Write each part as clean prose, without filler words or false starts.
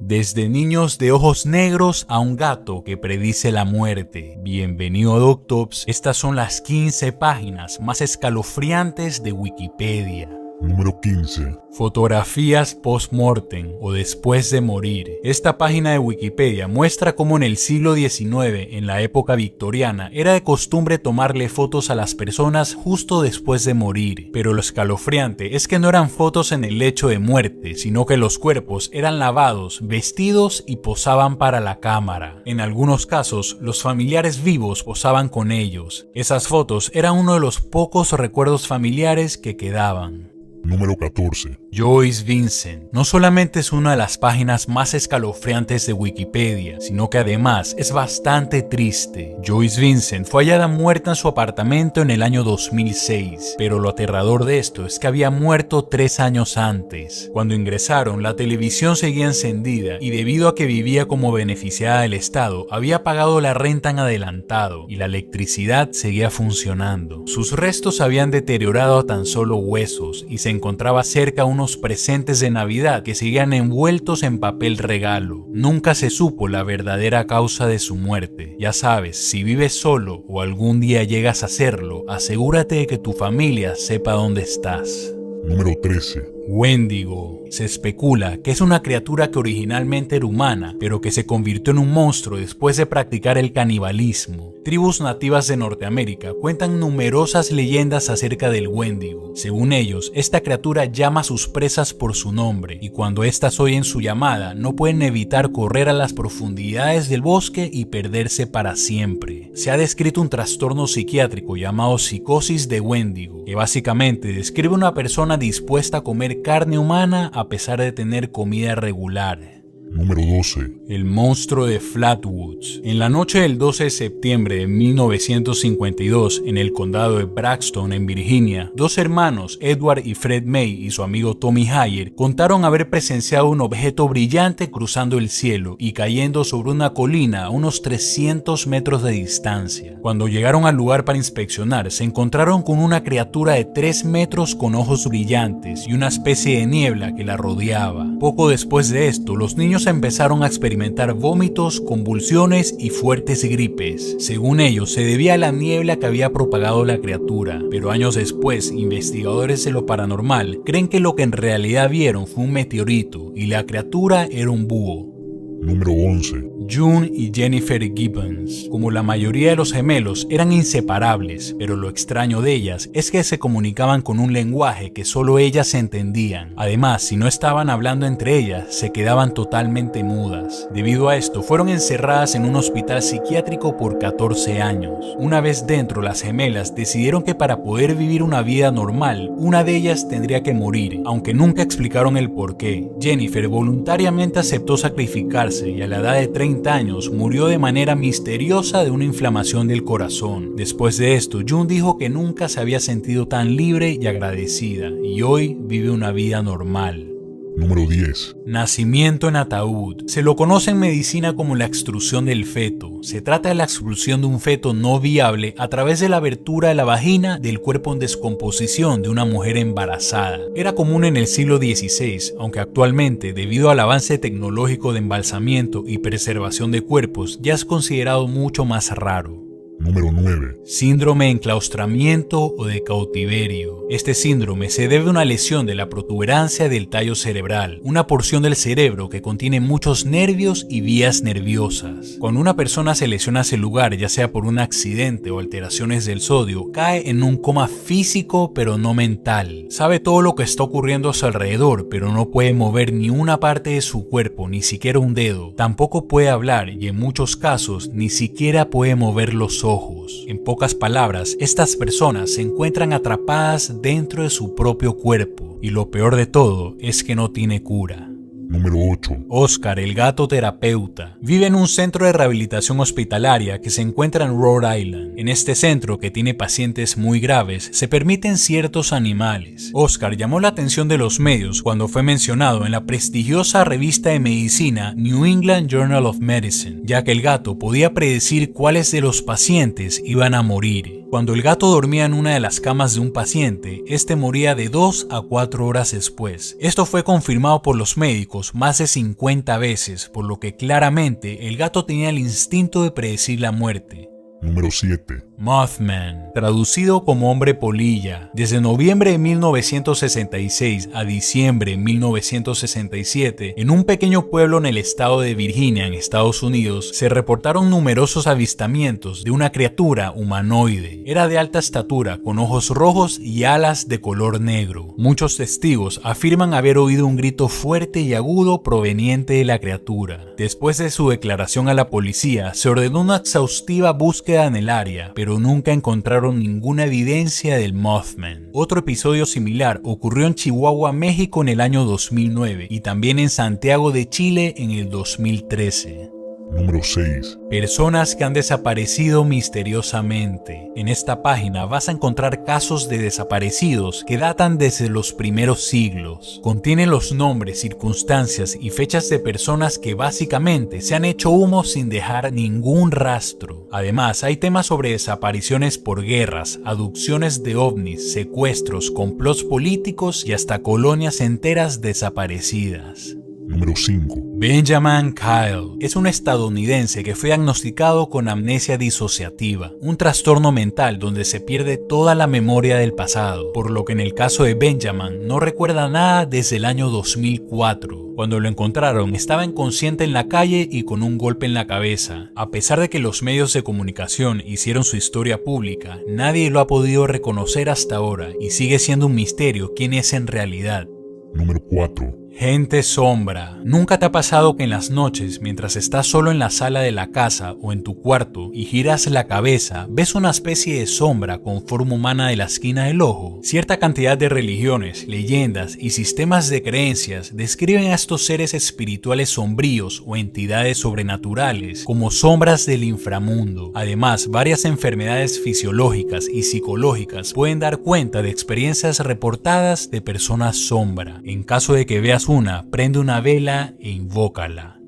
Desde niños de ojos negros a un gato que predice la muerte. Bienvenido a Doctops. Estas son las 15 páginas más escalofriantes de Wikipedia. Número 15. Fotografías post-mortem o después de morir. Esta página de Wikipedia muestra cómo en el siglo XIX, en la época victoriana, era de costumbre tomarle fotos a las personas justo después de morir. Pero lo escalofriante es que no eran fotos en el lecho de muerte, sino que los cuerpos eran lavados, vestidos y posaban para la cámara. En algunos casos, los familiares vivos posaban con ellos. Esas fotos eran uno de los pocos recuerdos familiares que quedaban. Número 14. Joyce Vincent no solamente es una de las páginas más escalofriantes de Wikipedia, sino que además es bastante triste. Joyce Vincent fue hallada muerta en su apartamento en el año 2006, pero lo aterrador de esto es que había muerto 3 años antes. Cuando ingresaron, la televisión seguía encendida y debido a que vivía como beneficiada del Estado, había pagado la renta en adelantado y la electricidad seguía funcionando. Sus restos habían deteriorado a tan solo huesos y se encontraba cerca unos presentes de Navidad que seguían envueltos en papel regalo. Nunca se supo la verdadera causa de su muerte. Ya sabes, si vives solo o algún día llegas a hacerlo, asegúrate de que tu familia sepa dónde estás. Número 13. Wendigo. Se especula que es una criatura que originalmente era humana, pero que se convirtió en un monstruo después de practicar el canibalismo. Tribus nativas de Norteamérica cuentan numerosas leyendas acerca del Wendigo. Según ellos, esta criatura llama a sus presas por su nombre, y cuando éstas oyen su llamada, no pueden evitar correr a las profundidades del bosque y perderse para siempre. Se ha descrito un trastorno psiquiátrico llamado psicosis de Wendigo, que básicamente describe una persona dispuesta a comer carne humana a pesar de tener comida regular. Número 12. El monstruo de Flatwoods. En la noche del 12 de septiembre de 1952, en el condado de Braxton, en Virginia, dos hermanos, Edward y Fred May, y su amigo Tommy Hayer, contaron haber presenciado un objeto brillante cruzando el cielo y cayendo sobre una colina a unos 300 metros de distancia. Cuando llegaron al lugar para inspeccionar, se encontraron con una criatura de 3 metros con ojos brillantes y una especie de niebla que la rodeaba. Poco después de esto, los niños empezaron a experimentar vómitos, convulsiones y fuertes gripes. Según ellos, se debía a la niebla que había propagado la criatura, pero años después, investigadores de lo paranormal creen que lo que en realidad vieron fue un meteorito y la criatura era un búho. Número 11. June y Jennifer Gibbons. Como la mayoría de los gemelos, eran inseparables, pero lo extraño de ellas es que se comunicaban con un lenguaje que solo ellas entendían. Además, si no estaban hablando entre ellas, se quedaban totalmente mudas. Debido a esto, fueron encerradas en un hospital psiquiátrico por 14 años. Una vez dentro, las gemelas decidieron que para poder vivir una vida normal, una de ellas tendría que morir, aunque nunca explicaron el por qué. Jennifer voluntariamente aceptó sacrificarse y a la edad de 30 años murió de manera misteriosa de una inflamación del corazón. Después de esto, June dijo que nunca se había sentido tan libre y agradecida, y hoy vive una vida normal. Número 10. Nacimiento en ataúd. Se lo conoce en medicina como la extrusión del feto. Se trata de la expulsión de un feto no viable a través de la abertura de la vagina del cuerpo en descomposición de una mujer embarazada. Era común en el siglo XVI, aunque actualmente, debido al avance tecnológico de embalsamiento y preservación de cuerpos, ya es considerado mucho más raro. Número 9. Síndrome de enclaustramiento o de cautiverio. Este síndrome se debe a una lesión de la protuberancia del tallo cerebral, una porción del cerebro que contiene muchos nervios y vías nerviosas. Cuando una persona se lesiona ese lugar, ya sea por un accidente o alteraciones del sodio, cae en un coma físico pero no mental. Sabe todo lo que está ocurriendo a su alrededor, pero no puede mover ni una parte de su cuerpo, ni siquiera un dedo. Tampoco puede hablar y en muchos casos ni siquiera puede mover los ojos. En pocas palabras, estas personas se encuentran atrapadas dentro de su propio cuerpo y lo peor de todo es que no tiene cura. Número 8. Oscar, el gato terapeuta, vive en un centro de rehabilitación hospitalaria que se encuentra en Rhode Island. En este centro, que tiene pacientes muy graves, se permiten ciertos animales. Oscar llamó la atención de los medios cuando fue mencionado en la prestigiosa revista de medicina New England Journal of Medicine, ya que el gato podía predecir cuáles de los pacientes iban a morir. Cuando el gato dormía en una de las camas de un paciente, este moría de 2 a 4 horas después. Esto fue confirmado por los médicos más de 50 veces, por lo que claramente el gato tenía el instinto de predecir la muerte. Número 7. Mothman, traducido como hombre polilla. Desde noviembre de 1966 a diciembre de 1967, en un pequeño pueblo en el estado de Virginia, en Estados Unidos, se reportaron numerosos avistamientos de una criatura humanoide. Era de alta estatura, con ojos rojos y alas de color negro. Muchos testigos afirman haber oído un grito fuerte y agudo proveniente de la criatura. Después de su declaración a la policía, se ordenó una exhaustiva búsqueda en el área, pero nunca encontraron ninguna evidencia del Mothman. Otro episodio similar ocurrió en Chihuahua, México en el año 2009 y también en Santiago de Chile en el 2013. Número 6. Personas que han desaparecido misteriosamente. En esta página vas a encontrar casos de desaparecidos que datan desde los primeros siglos. Contiene los nombres, circunstancias y fechas de personas que básicamente se han hecho humo sin dejar ningún rastro. Además, hay temas sobre desapariciones por guerras, abducciones de ovnis, secuestros, complots políticos y hasta colonias enteras desaparecidas. Número 5. Benjamin Kyle es un estadounidense que fue diagnosticado con amnesia disociativa, un trastorno mental donde se pierde toda la memoria del pasado, por lo que en el caso de Benjamin no recuerda nada desde el año 2004. Cuando lo encontraron estaba inconsciente en la calle y con un golpe en la cabeza. A pesar de que los medios de comunicación hicieron su historia pública, nadie lo ha podido reconocer hasta ahora y sigue siendo un misterio quién es en realidad. Número 4. Gente sombra. ¿Nunca te ha pasado que en las noches, mientras estás solo en la sala de la casa o en tu cuarto y giras la cabeza, ves una especie de sombra con forma humana de la esquina del ojo? Cierta cantidad de religiones, leyendas y sistemas de creencias describen a estos seres espirituales sombríos o entidades sobrenaturales como sombras del inframundo. Además, varias enfermedades fisiológicas y psicológicas pueden dar cuenta de experiencias reportadas de personas sombra. En caso de que veas una, prende una vela e invócala.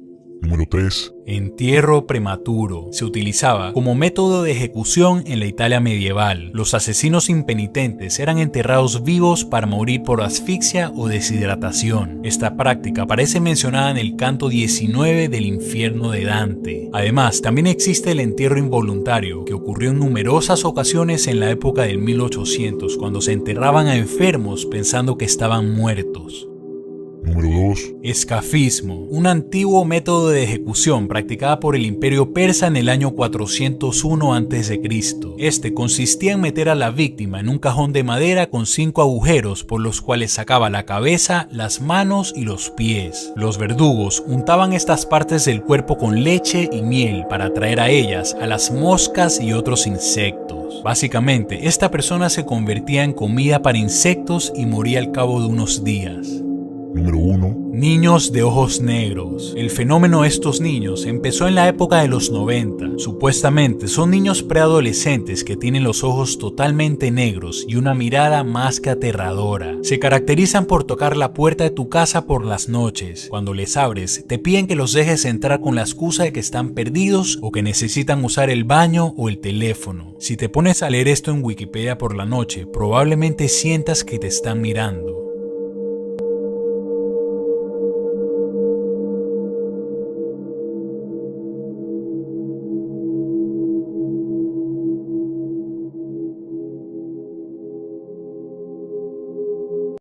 Número 3. Entierro prematuro. Se utilizaba como método de ejecución en la Italia medieval. Los asesinos impenitentes eran enterrados vivos para morir por asfixia o deshidratación. Esta práctica aparece mencionada en el canto 19 del Infierno de Dante. Además, también existe el entierro involuntario, que ocurrió en numerosas ocasiones en la época del 1800, cuando se enterraban a enfermos pensando que estaban muertos. Número 2. Escafismo, un antiguo método de ejecución practicada por el Imperio Persa en el año 401 a.C. Este consistía en meter a la víctima en un cajón de madera con 5 agujeros por los cuales sacaba la cabeza, las manos y los pies. Los verdugos untaban estas partes del cuerpo con leche y miel para atraer a ellas a las moscas y otros insectos. Básicamente, esta persona se convertía en comida para insectos y moría al cabo de unos días. Número 1. Niños de ojos negros. El fenómeno de estos niños empezó en la época de los 90. Supuestamente son niños preadolescentes que tienen los ojos totalmente negros y una mirada más que aterradora. Se caracterizan por tocar la puerta de tu casa por las noches. Cuando les abres, te piden que los dejes entrar con la excusa de que están perdidos o que necesitan usar el baño o el teléfono. Si te pones a leer esto en Wikipedia por la noche, probablemente sientas que te están mirando.